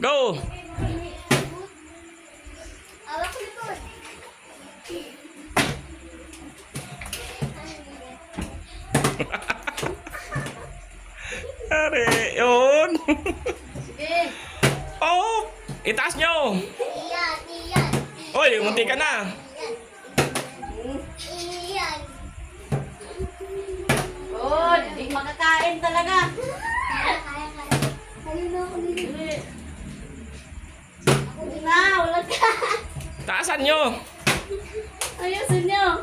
Go! Are, yun. Sige. Oh, itaas nyo. Oy, munti ka na. Oh, hindi makakain talaga. Na, wala ka. Taasan nyo. Ayusin niyo.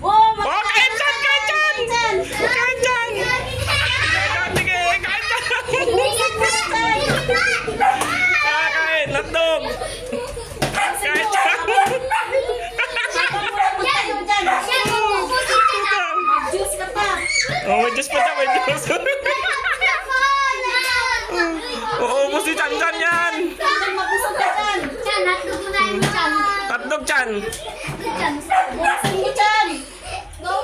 Oh, Oh, kain dyan, kain dyan. Dyan. Kain dyan. Sige, kain dyan. Kain, hotdog. Kain dyan. Juice ka pa. Oh, may juice pa dyan, may juice. Uubos si Chan Chan yan. Mabusog ka dyan. Hotdog Chan. Bukasan mo dyan.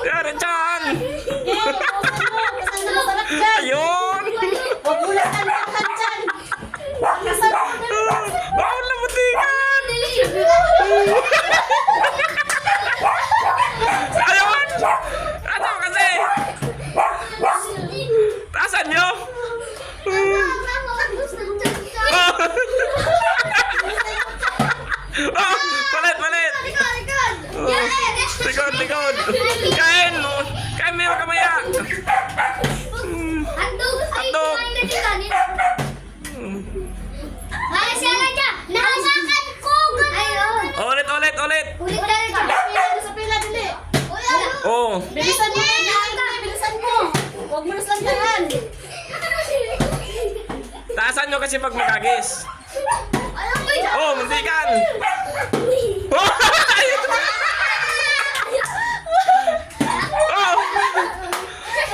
Yari Chan. Yeah, bukasan mo. Bukasan mo masarap dyan. Ayun. Huwag mo lang tanakan dyan. Masarap mo dyan. Oh, labutikan. Ayun. Ano kasi? Taasan nyo. Oh, palit, palit. Likod, likod. Kain. Kain mo yung kamaya. Hotdog. Ulit, ulit, ulit. Sa pila, dili. Oh. Bilisan mo. Bilisan mo. Huwag mo naslandahan. Taasan nyo kasi pag magagis. Oh, muntikan. Oh! Oh!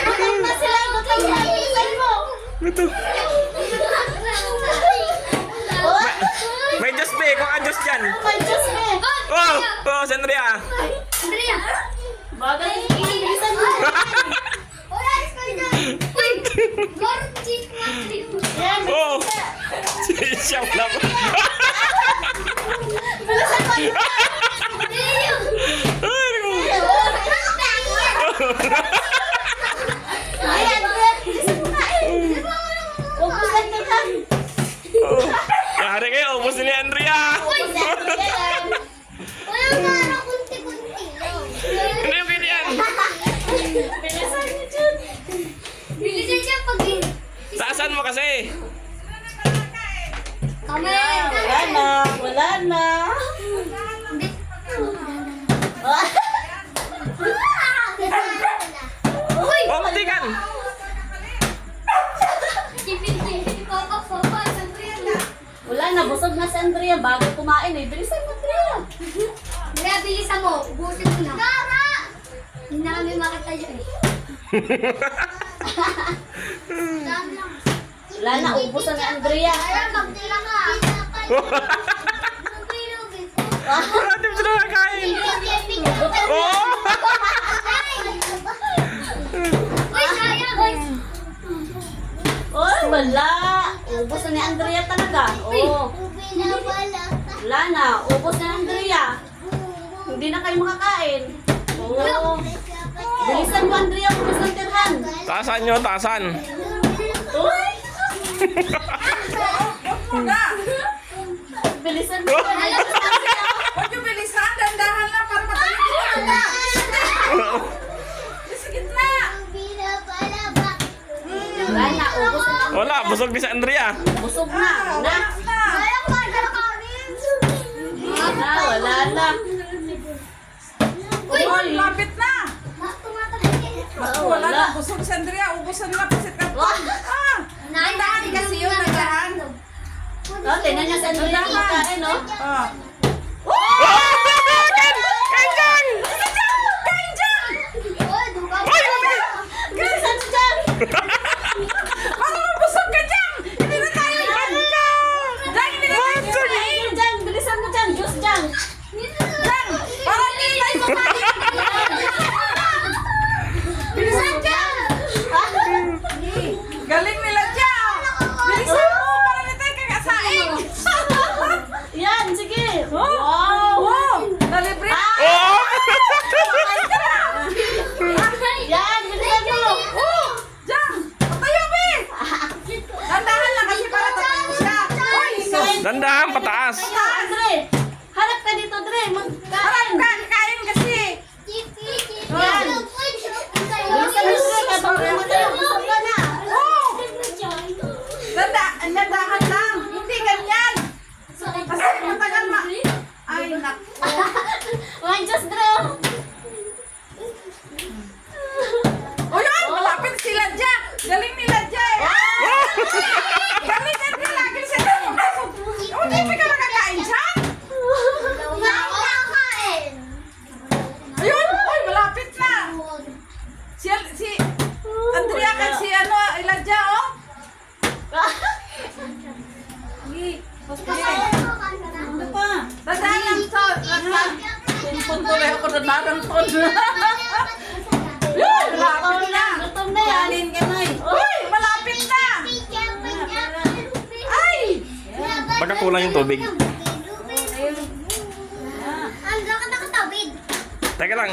Huwag na sila. Bilisan mo. Ito. Oh, May Diyos be, kung ang Diyos dyan. may Diyos me. Oh! Oh, Sandria. Bagay, bilisan mo. Yan, Oh! Siya wala pa. bilisan mo. Ay, naku. Ayan, bilisan mo na. Huwag mo naslandahan. Oh. Yari kayo, ubos ni Andrea. Hindi yung pwede yan. Bilisan mo dyan. Taasan mo kasi. Wala na. Wala na. Oh, muntikan. Wala na. Busog na si Andrea. Bago kumain eh. Bilisan mo, Andrea. Bilisan mo, ubusin mo na. Gara! Hindi na kami makita yun eh. Dami lang. Wala na. Ubusan ni Andrea. Kaya magtila ka. Hindi mo sila nakain. Oh! Uy, kaya guys. Oh, wala. Ubus na ni Andrea talaga. Oh. Wala na. Ubus na ni Andrea. Hindi na kayo makakain. Oh. Bilisan mo, Andrea. Ubus ng tirhan. Taasan nyo, taasan. Uy! Bilisan mo. Huwag yung bilisan, dandahan lang para matayin ka. Sa gitna. Wala na. Ubus na. Wala, busog ni si Andrea. Busog na. Na. Wala na. Uy, Uy. Lapit na. Oh, Wala na, wala. busog si Andrea. Ubusan na pasit ka. Wah. Ah, dandahan kasi yun, dandahan. Oh, tingnan niya si Andrea kumakain, no? Ah. Oh! Kain! Kain dyan! Ay, Bilisan mo dyan. Para mabusog ka dyan. Hindi na tayo. Dahil hindi na tayo. Ayun dyan. Bilisan mo dyan. Juice dyan. Dyan. Para hindi tayo kumain. Bilisan dyan. Galing nila dyan. Bilisan mo para hindi Dandahan, pataas. Andre, harap ka dito, Dre. Harap Magkain. ka, kain kasi. Yan. Bilisan mo, Dre. Kabang mo tayo. Busog ka na. Oh! Dandahan lang. Hindi ganyan. Kasi matagal na. Ay, naku. Mga Diyos, Dre. Oh. O yun, malapit sila dyan. Galing nila dyan. Galing yan din lagi sila. Hindi pa ka nakakain dyan. Ayun, oy, malapit na. Si Andrea at si Elijah, oh. Ano pa? Dadaan lang to. Tumpon ko lang ako dadaan to. Yun, malapit na. Gutom na yan. Kanin ka na eh. Uy, malapit na. Ay! Baka kulang yung tubig. Ang laki nakatawid. Teka lang.